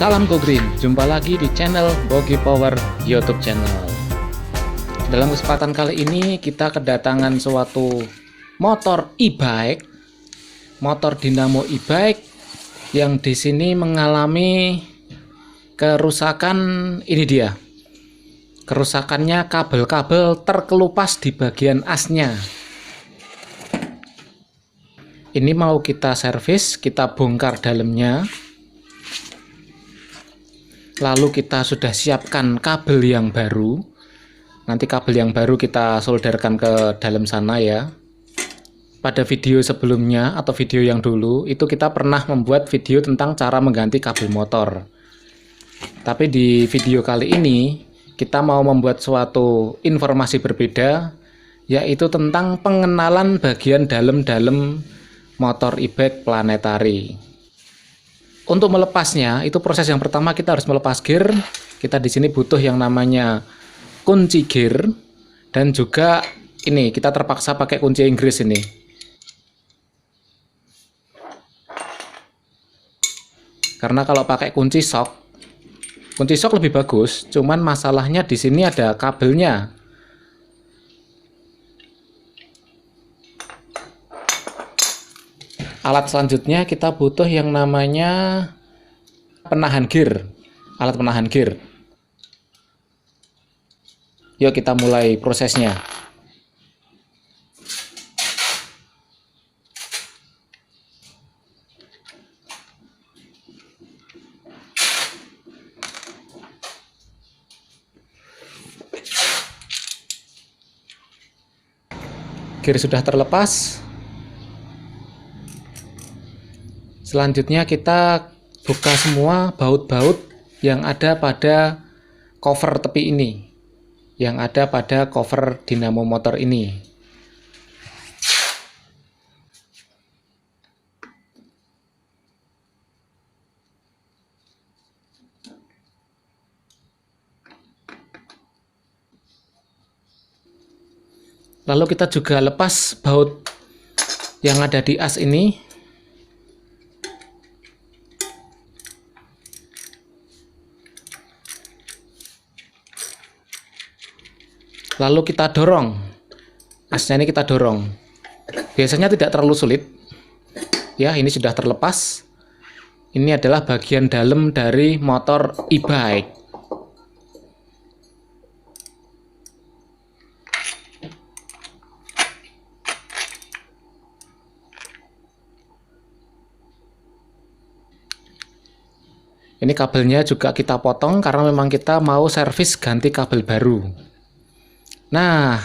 Salam Go Green, jumpa lagi di channel Bogi Power YouTube channel. Dalam kesempatan kali ini kita kedatangan suatu motor e-bike, motor dinamo e-bike yang di sini mengalami kerusakan. Ini dia. Kerusakannya kabel-kabel terkelupas di bagian asnya. Ini mau kita servis, kita bongkar dalamnya. Lalu kita sudah siapkan kabel yang baru. Nanti kabel yang baru kita solderkan ke dalam sana ya. Pada video sebelumnya atau video yang dulu itu kita pernah membuat video tentang cara mengganti kabel motor. Tapi di video kali ini kita mau membuat suatu informasi berbeda, yaitu tentang pengenalan bagian dalam-dalam motor e-bike Planetary. Untuk melepasnya, itu proses yang pertama kita harus melepas gear. Kita di sini butuh yang namanya kunci gear, dan juga ini kita terpaksa pakai kunci Inggris ini. Karena kalau pakai kunci shock lebih bagus, cuman masalahnya di sini ada kabelnya. Alat selanjutnya kita butuh yang namanya penahan gear, alat penahan gear. Yuk kita mulai prosesnya. Gear sudah terlepas. Selanjutnya kita buka semua baut-baut yang ada pada cover tepi ini, yang ada pada cover dinamo motor ini. Lalu kita juga lepas baut yang ada di as ini. Lalu kita dorong, asnya ini kita dorong. Biasanya tidak terlalu sulit. Ya, ini sudah terlepas. Ini adalah bagian dalam dari motor e-bike. Ini kabelnya juga kita potong karena memang kita mau servis ganti kabel baru. Nah,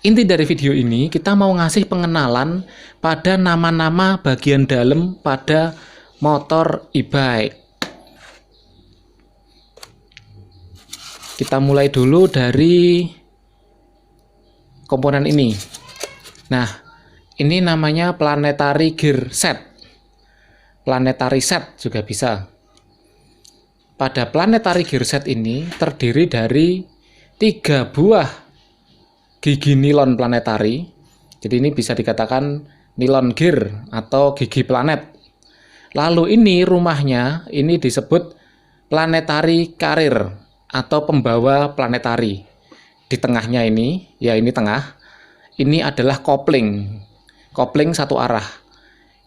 inti dari video ini kita mau ngasih pengenalan pada nama-nama bagian dalam pada motor e-bike. Kita mulai dulu dari komponen ini. Nah, ini namanya Planetary Gear Set. Planetary Set juga bisa. Pada Planetary Gear Set ini terdiri dari 3 buah gigi nilon Planetary. Jadi ini bisa dikatakan nilon gear atau gigi planet. Lalu ini rumahnya ini disebut Planetary Carrier atau pembawa Planetary. Di tengahnya ini, ya ini tengah, ini adalah kopling satu arah.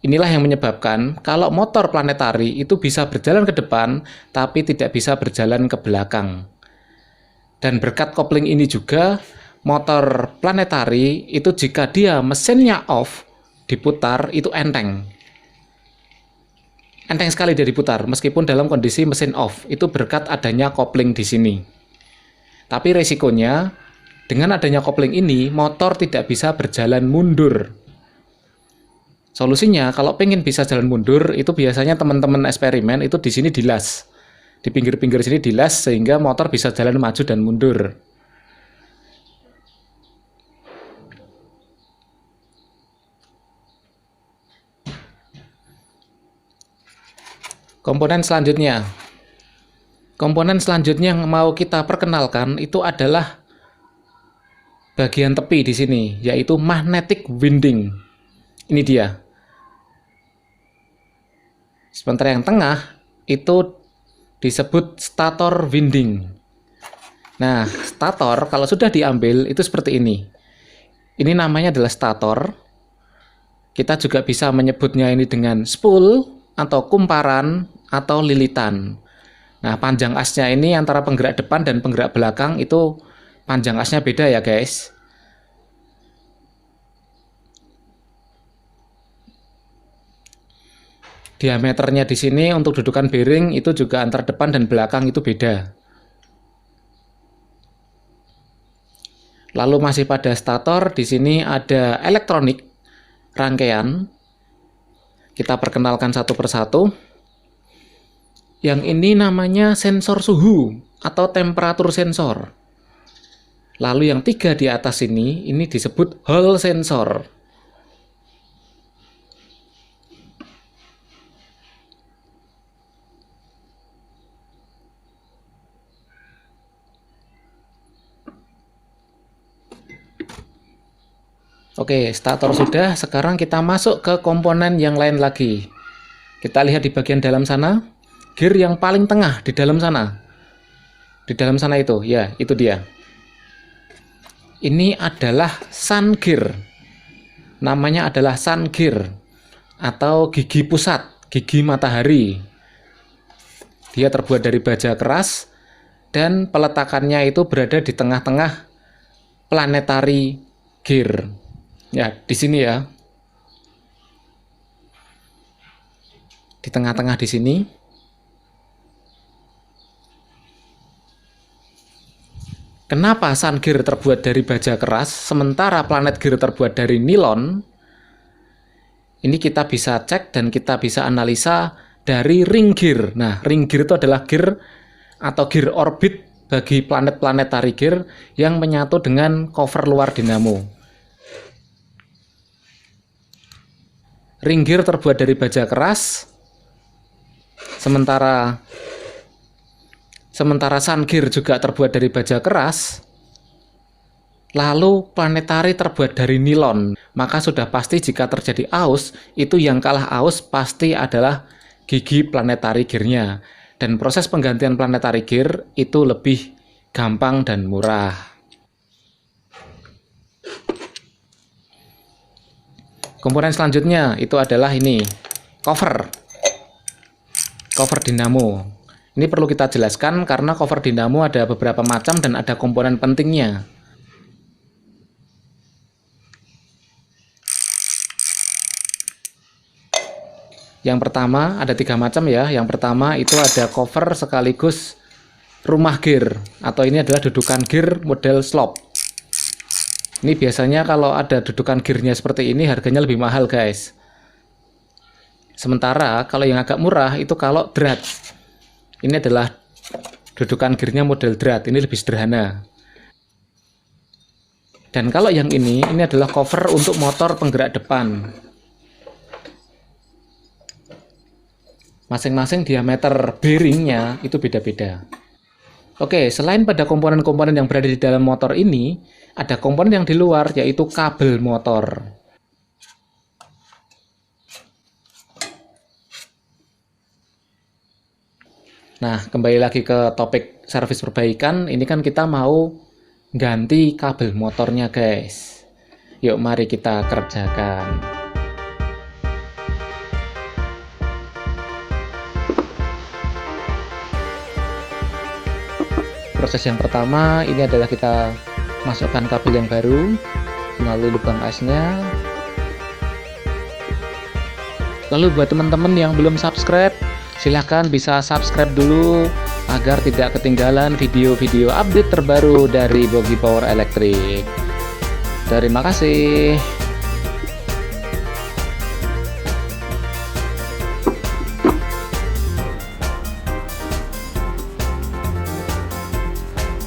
Inilah yang menyebabkan kalau motor Planetary itu bisa berjalan ke depan tapi tidak bisa berjalan ke belakang. Dan berkat kopling ini juga motor Planetary itu jika dia mesinnya off, diputar itu enteng. Enteng sekali dia diputar meskipun dalam kondisi mesin off, itu berkat adanya kopling di sini. Tapi resikonya dengan adanya kopling ini motor tidak bisa berjalan mundur. Solusinya kalau pengen bisa jalan mundur itu biasanya teman-teman eksperimen itu di sini dilas. Di pinggir-pinggir sini dilas sehingga motor bisa jalan maju dan mundur. Komponen selanjutnya yang mau kita perkenalkan itu adalah bagian tepi di sini, yaitu magnetic winding. Ini dia. Sementara yang tengah itu disebut stator winding. Nah, stator kalau sudah diambil itu seperti ini. Ini namanya adalah stator. Kita juga bisa menyebutnya ini dengan spool atau kumparan atau lilitan. Nah, panjang asnya ini antara penggerak depan dan penggerak belakang itu panjang asnya beda ya guys. Diameternya di sini untuk dudukan bearing itu juga antara depan dan belakang itu beda. Lalu masih pada stator, di sini ada elektronik rangkaian. Kita perkenalkan satu persatu. Yang ini namanya sensor suhu atau temperatur sensor. Lalu yang 3 di atas ini disebut hall sensor. Oke, stator sudah, sekarang kita masuk ke komponen yang lain lagi. Kita lihat di bagian dalam sana, gear yang paling tengah di dalam sana. Di dalam sana itu, ya, itu dia. Ini adalah sun gear. Namanya adalah sun gear atau gigi pusat, gigi matahari. Dia terbuat dari baja keras dan peletakannya itu berada di tengah-tengah planetary gear. Ya, di sini ya. Di tengah-tengah di sini. Kenapa sun gear terbuat dari baja keras, sementara planet gear terbuat dari nilon? Ini kita bisa cek dan kita bisa analisa dari ring gear. Nah, ring gear itu adalah gear atau gear orbit bagi planet-planetary gear yang menyatu dengan cover luar dinamo. Ring gear terbuat dari baja keras, sementara sun gear juga terbuat dari baja keras. Lalu planetary terbuat dari nilon, maka sudah pasti jika terjadi aus, itu yang kalah aus pasti adalah gigi planetary gear-nya. Dan proses penggantian planetary gear itu lebih gampang dan murah. Komponen selanjutnya itu adalah ini, cover dinamo. Ini perlu kita jelaskan karena cover dinamo ada beberapa macam dan ada komponen pentingnya. Yang pertama ada 3 macam ya. Yang pertama itu ada cover sekaligus rumah gear, atau ini adalah dudukan gear model slope. Ini biasanya kalau ada dudukan gearnya seperti ini harganya lebih mahal guys. Sementara kalau yang agak murah itu kalau drat. Ini adalah dudukan gearnya model drat, ini lebih sederhana. Dan kalau yang ini adalah cover untuk motor penggerak depan. Masing-masing diameter bearingnya itu beda-beda. Oke, selain pada komponen-komponen yang berada di dalam motor ini, ada komponen yang di luar, yaitu kabel motor. Nah, kembali lagi ke topik servis perbaikan. Ini kan kita mau ganti kabel motornya, guys. Yuk, mari kita kerjakan. Proses yang pertama ini adalah kita masukkan kabel yang baru melalui lubang asnya. Lalu buat teman-teman yang belum subscribe, silahkan bisa subscribe dulu agar tidak ketinggalan video-video update terbaru dari Bogi Power Electric. Terima kasih.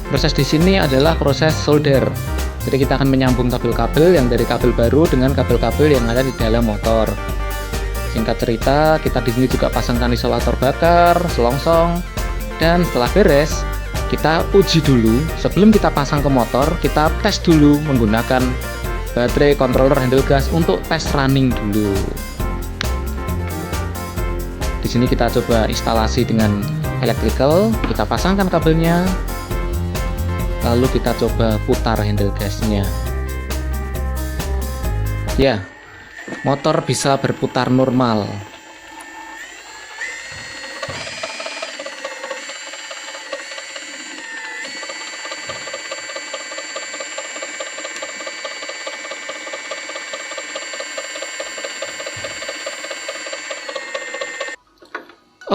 Proses di sini adalah proses solder. Jadi kita akan menyambung kabel-kabel yang dari kabel baru dengan kabel-kabel yang ada di dalam motor. Singkat cerita, kita di sini juga pasangkan isolator bakar, selongsong, dan setelah beres, kita uji dulu. Sebelum kita pasang ke motor, kita tes dulu menggunakan baterai controller handle gas untuk tes running dulu. Di sini kita coba instalasi dengan electrical, kita pasangkan kabelnya, lalu kita coba putar handle gasnya. Ya, motor bisa berputar normal.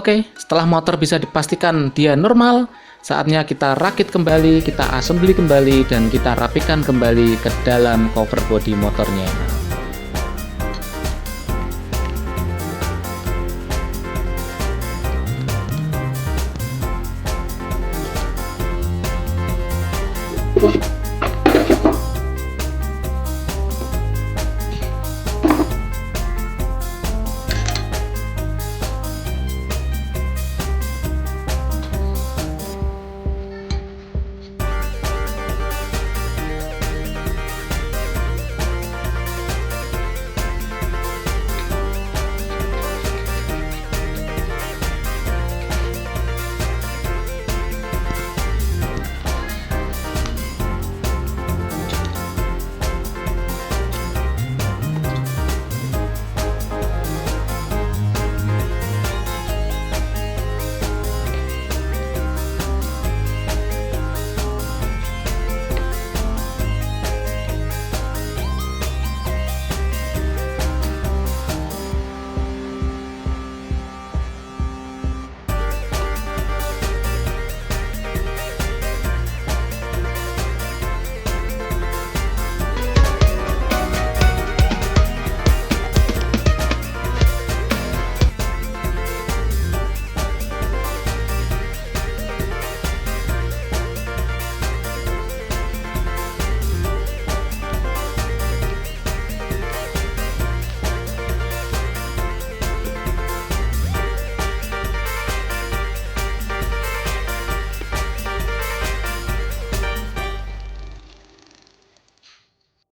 Oke, setelah motor bisa dipastikan dia normal, saatnya kita rakit kembali, kita assembly kembali, dan kita rapikan kembali ke dalam cover bodi motornya.